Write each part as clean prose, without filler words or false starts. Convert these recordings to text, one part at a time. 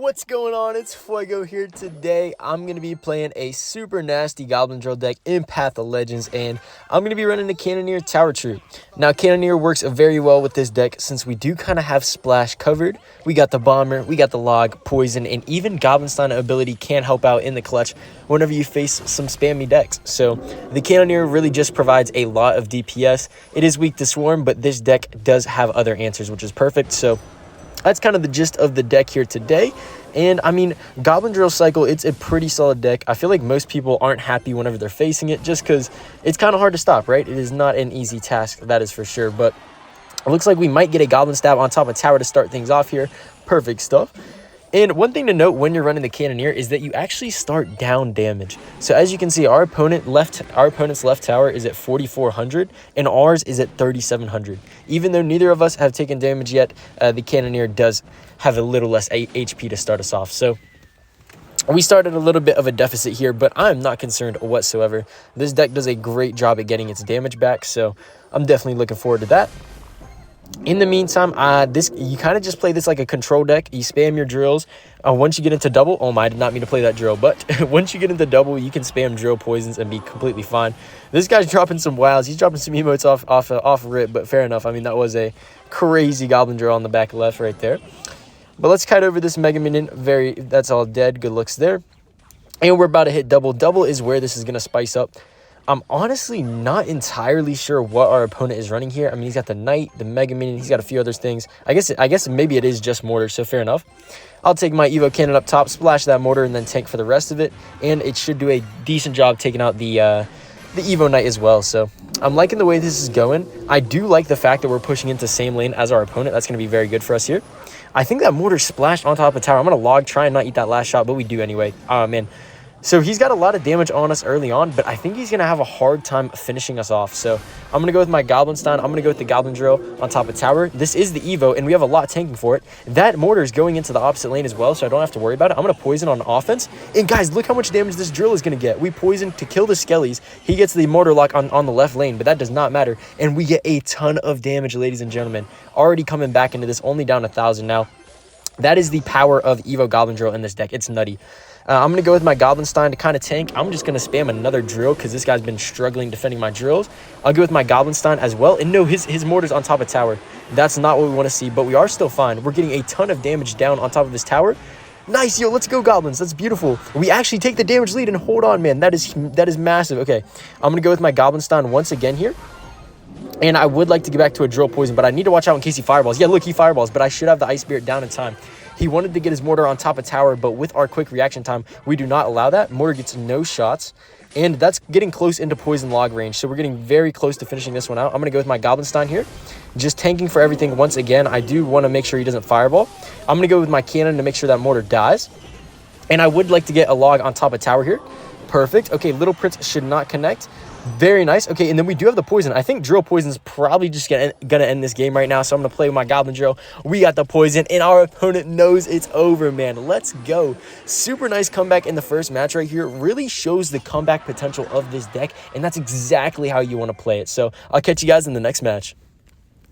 What's going on? It's Fuego here. Today I'm going to be playing a super nasty Goblin Drill deck in Path of Legends, and I'm going to be running the Cannoneer Tower Troop. Now Cannoneer works very well with this deck since we do kind of have Splash covered. We got the Bomber, we got the Log, Poison, and even Goblin Stein ability can help out in the clutch whenever you face some spammy decks. So the Cannoneer really just provides a lot of DPS. It is weak to Swarm, but this deck does have other answers, which is perfect. So that's kind of the gist of the deck here today. And I mean, Goblin Drill Cycle, it's a pretty solid deck. I feel like most people aren't happy whenever they're facing it just because it's kind of hard to stop, right? It is not an easy task, that is for sure. But it looks like we might get a Goblin Stab on top of Tower to start things off here. Perfect stuff. And one thing to note when you're running the Cannoneer is that you actually start down damage. So as you can see, our opponent's left tower is at 4,400 and ours is at 3,700. Even though neither of us have taken damage yet, the Cannoneer does have a little less HP to start us off. So we started a little bit of a deficit here, but I'm not concerned whatsoever. This deck does a great job at getting its damage back, so I'm definitely looking forward to that. In the meantime, you kind of just play this like a control deck. You spam your drills. Once you get into double, oh my, I did not mean to play that drill, but once you get into double, you can spam drill poisons and be completely fine. This guy's dropping some wows. He's dropping some emotes off rip, but fair enough. I mean, that was a crazy goblin drill on the back left right there. But let's kite over this Mega Minion. That's all dead. Good looks there. And we're about to hit double. Double is where this is going to spice up. I'm honestly not entirely sure what our opponent is running here. I mean, he's got the Knight, the Mega Minion, he's got a few other things. I guess maybe it is just Mortar, so fair enough. I'll take my Evo Cannon up top, splash that Mortar, and then tank for the rest of it. And it should do a decent job taking out the Evo Knight as well. So I'm liking the way this is going. I do like the fact that we're pushing into same lane as our opponent. That's going to be very good for us here. I think that Mortar splashed on top of the tower. I'm going to log, try and not eat that last shot, but we do anyway. Oh, man. So he's got a lot of damage on us early on, but I think he's going to have a hard time finishing us off. So I'm going to go with my Goblin Stein. I'm going to go with the Goblin Drill on top of Tower. This is the Evo, and we have a lot tanking for it. That Mortar is going into the opposite lane as well, so I don't have to worry about it. I'm going to Poison on offense. And guys, look how much damage this Drill is going to get. We Poison to kill the Skellies. He gets the Mortar lock on the left lane, but that does not matter. And we get a ton of damage, ladies and gentlemen. Already coming back into this, only down 1,000 now. That is the power of Evo Goblin Drill in this deck. It's nutty. I'm going to go with my Goblin Stein to kind of tank. I'm just going to spam another drill because this guy's been struggling defending my drills. I'll go with my Goblin Stein as well. And no, his Mortar's on top of tower. That's not what we want to see, but we are still fine. We're getting a ton of damage down on top of his tower. Nice, yo, let's go Goblins. That's beautiful. We actually take the damage lead, and hold on, man. That is massive. Okay, I'm going to go with my Goblin Stein once again here. And I would like to get back to a drill poison, but I need to watch out in case he fireballs. Yeah, look, he fireballs, but I should have the Ice Spirit down in time. He wanted to get his Mortar on top of tower, but with our quick reaction time, we do not allow that. Mortar gets no shots, and that's getting close into poison log range, so we're getting very close to finishing this one out. I'm going to go with my Goblin Stein here, just tanking for everything once again. I do want to make sure he doesn't fireball. I'm going to go with my cannon to make sure that Mortar dies, and I would like to get a log on top of tower here. Perfect. Okay, Little Prince should not connect. Very nice. Okay, and then we do have the poison. I think drill poison is probably just gonna end this game right now, so I'm gonna play with my Goblin Drill. We got the poison, and our opponent knows it's over, man. Let's go. Super nice comeback in the first match right here. Really shows the comeback potential of this deck, and that's exactly how you want to play it. So I'll catch you guys in the next match.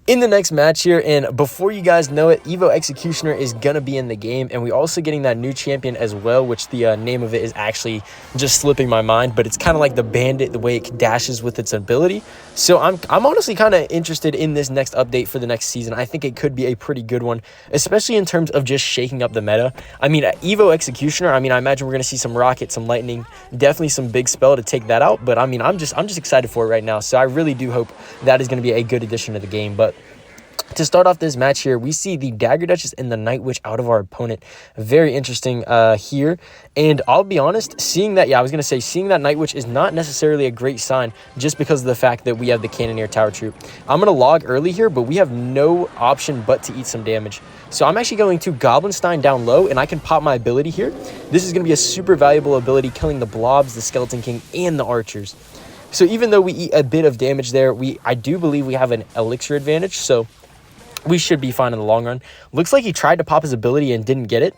In the next match here, and before you guys know it, Evo Executioner is going to be in the game, and we're also getting that new champion as well, which the name of it is actually just slipping my mind, but it's kind of like the Bandit, the way it dashes with its ability. So I'm honestly kind of interested in this next update for the next season. I think it could be a pretty good one, especially in terms of just shaking up the meta. I mean, Evo Executioner, I mean, I imagine we're going to see some Rocket, some Lightning, definitely some big spell to take that out, but I mean, I'm just excited for it right now, so I really do hope that is going to be a good addition to the game. But to start off this match here, we see the Dagger Duchess and the Night Witch out of our opponent. Very interesting here. And I'll be honest, seeing that Night Witch is not necessarily a great sign just because of the fact that we have the Cannoneer Tower Troop. I'm going to log early here, but we have no option but to eat some damage. So I'm actually going to Goblin Stein down low, and I can pop my ability here. This is going to be a super valuable ability, killing the Blobs, the Skeleton King, and the Archers. So even though we eat a bit of damage there, I do believe we have an Elixir advantage, so we should be fine in the long run. Looks like he tried to pop his ability and didn't get it.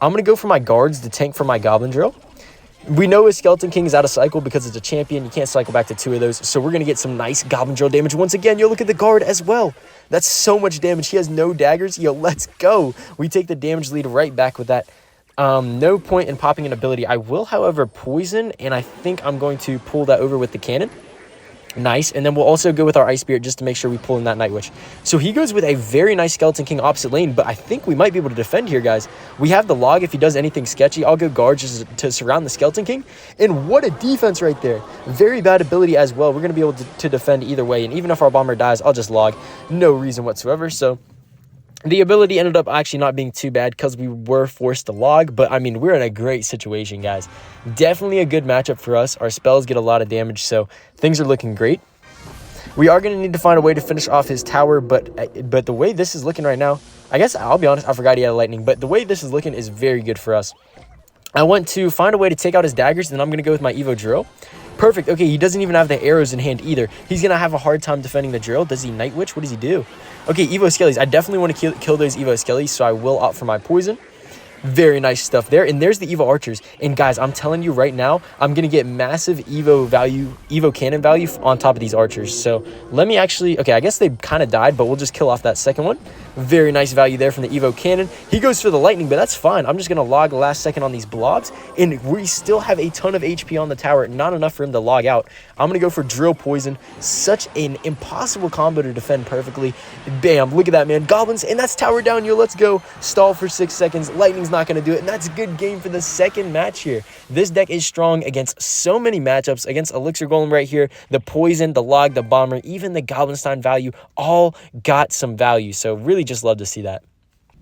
I'm going to go for my guards to tank for my Goblin Drill. We know his Skeleton King is out of cycle because it's a champion. You can't cycle back to 2 of those. So we're going to get some nice Goblin Drill damage once again. Yo, look at the guard as well. That's so much damage. He has no daggers. Yo, let's go. We take the damage lead right back with that. No point in popping an ability. I will, however, poison, and I think I'm going to pull that over with the cannon. Nice. And then we'll also go with our Ice Spirit just to make sure we pull in that Night Witch. So he goes with a very nice Skeleton King opposite lane, but I think we might be able to defend here, guys. We have the log if he does anything sketchy. I'll go guard just to surround the Skeleton King. And what a defense right there. Very bad ability as well. We're going to be able to defend either way. And even if our bomber dies, I'll just log. No reason whatsoever. So the ability ended up actually not being too bad because we were forced to log, but I mean, we're in a great situation, guys. Definitely a good matchup for us. Our spells get a lot of damage, so things are looking great. We are going to need to find a way to finish off his tower, but the way this is looking right now, I guess I'll be honest, I forgot he had lightning, but the way this is looking is very good for us. I want to find a way to take out his daggers, and I'm going to go with my Evo Drill. Perfect. Okay, he doesn't even have the arrows in hand either. He's going to have a hard time defending the drill. Does he Night Witch? What does he do? Okay, Evo Skellies. I definitely want to kill those Evo Skellies, so I will opt for my poison. Very nice stuff there. And there's the Evo Archers. And guys, I'm telling you right now, I'm going to get massive Evo cannon value on top of these Archers. So let me actually, okay, I guess they kind of died, but we'll just kill off that second one. Very nice value there from the Evo cannon. He goes for the lightning, but that's fine. I'm just going to log the last second on these blobs. And we still have a ton of HP on the tower. Not enough for him to log out. I'm going to go for drill poison. Such an impossible combo to defend perfectly. Bam, look at that, man. Goblins, and that's tower down, yo. Let's go. Stall for 6 seconds. Lightning's not going to do it. And that's a good game for the second match here. This deck is strong against so many matchups. Against Elixir Golem right here. The poison, the log, the bomber, even the Goblin Stein value all got some value. So really just love to see that.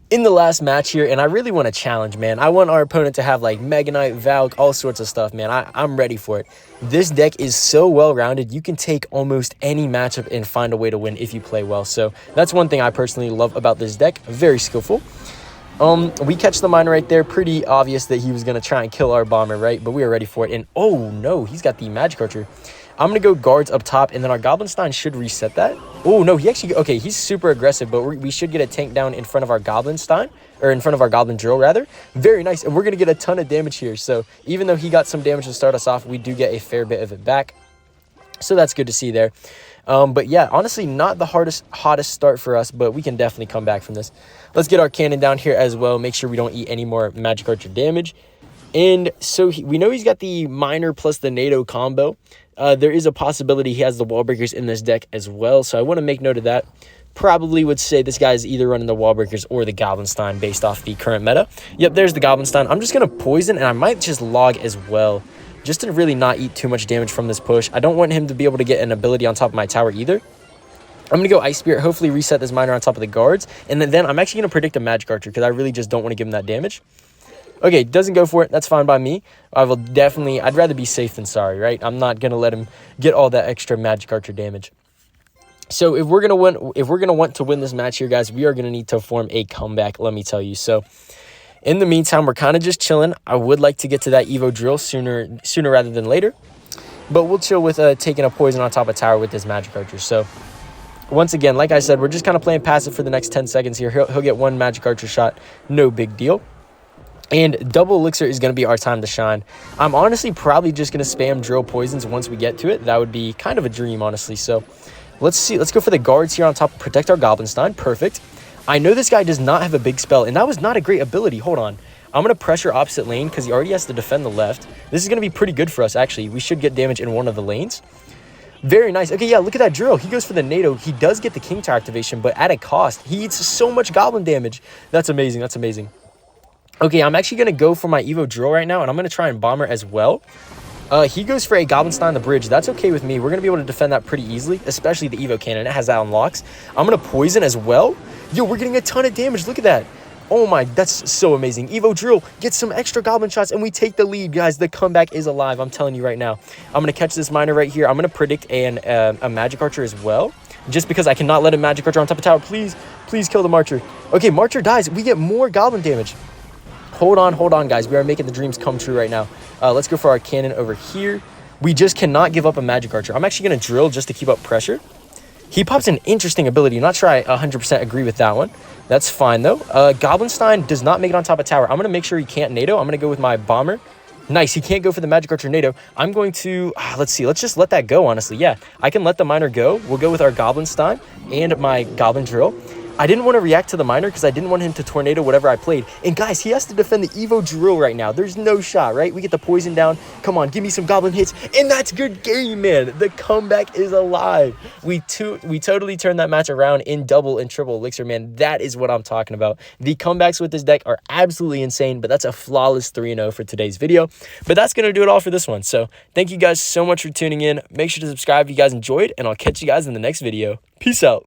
In the last match here, and I really want to challenge, man. I want our opponent to have like Megaknight, Valk, all sorts of stuff, man. I'm ready for it. This deck is so well-rounded. You can take almost any matchup and find a way to win if you play well. So that's one thing I personally love about this deck. Very skillful. We catch the mine right there. Pretty obvious that he was going to try and kill our bomber, right? But we are ready for it. And oh no, he's got the magic archer. I'm going to go guards up top, and then our Goblin Stein should reset that. Oh, no, he actually... Okay, he's super aggressive, but we should get a tank down in front of our Goblin Stein, or in front of our Goblin Drill, rather. Very nice, and we're going to get a ton of damage here. So even though he got some damage to start us off, we do get a fair bit of it back. So that's good to see there. But yeah, honestly, not the hottest start for us, but we can definitely come back from this. Let's get our cannon down here as well. Make sure we don't eat any more magic archer damage. And so we know he's got the miner plus the Nado combo. There is a possibility he has the wall breakers in this deck as well. So I want to make note of that. Probably would say this guy is either running the wall breakers or the Goblin Stein based off the current meta. Yep, there's the Goblin Stein. I'm just going to poison, and I might just log as well, just to really not eat too much damage from this push. I don't want him to be able to get an ability on top of my tower either. I'm going to go Ice Spirit, hopefully reset this miner on top of the guards. And then I'm actually going to predict a Magic Archer because I really just don't want to give him that damage. Okay, doesn't go for it. That's fine by me. I'd rather be safe than sorry, right? I'm not going to let him get all that extra Magic Archer damage. So if we're going to want to win this match here, guys, we are going to need to form a comeback, let me tell you. So in the meantime, we're kind of just chilling. I would like to get to that Evo Drill sooner rather than later. But we'll chill with taking a poison on top of tower with this Magic Archer. So once again, like I said, we're just kind of playing passive for the next 10 seconds here. He'll get one Magic Archer shot. No big deal. And double elixir is going to be our time to shine. I'm honestly probably just going to spam drill poisons once we get to it. That would be kind of a dream, honestly. So let's see. Let's go for the guards here on top. Protect our Goblin Stein. Perfect. I know this guy does not have a big spell, and that was not a great ability. Hold on. I'm going to pressure opposite lane because he already has to defend the left. This is going to be pretty good for us, actually. We should get damage in one of the lanes. Very nice. Okay, yeah, look at that drill. He goes for the Nado. He does get the King Tower activation, but at a cost. He eats so much goblin damage. That's amazing. That's amazing. Okay, I'm actually going to go for my Evo Drill right now, and I'm going to try and bomber as well. He goes for a Goblin Stein on the bridge. That's okay with me. We're going to be able to defend that pretty easily, especially the Evo Cannon. It has that on locks. I'm going to poison as well. Yo, we're getting a ton of damage. Look at that. Oh my, that's so amazing. Evo Drill gets some extra goblin shots, and we take the lead, guys. The comeback is alive. I'm telling you right now. I'm going to catch this miner right here. I'm going to predict a Magic Archer as well, just because I cannot let a Magic Archer on top of tower. Please, please kill the Marcher. Okay, Marcher dies. We get more goblin damage. Hold on, guys. We are making the dreams come true right now. Let's go for our cannon over here. We just cannot give up a Magic Archer. I'm actually going to drill just to keep up pressure. He pops an interesting ability. Not sure I 100% agree with that one. That's fine, though. Goblin Stein does not make it on top of tower. I'm going to make sure he can't Nado. I'm going to go with my bomber. Nice. He can't go for the Magic Archer Nado. I'm going to... let's see. Let's just let that go, honestly. Yeah, I can let the miner go. We'll go with our Goblin Stein and my Goblin Drill. I didn't want to react to the miner because I didn't want him to tornado whatever I played. And guys, he has to defend the Evo drill right now. There's no shot, right? We get the poison down. Come on, give me some goblin hits. And that's good game, man. The comeback is alive. We totally turned that match around in double and triple elixir, man. That is what I'm talking about. The comebacks with this deck are absolutely insane, but that's a flawless 3-0 for today's video. But that's going to do it all for this one. So thank you guys so much for tuning in. Make sure to subscribe if you guys enjoyed, and I'll catch you guys in the next video. Peace out.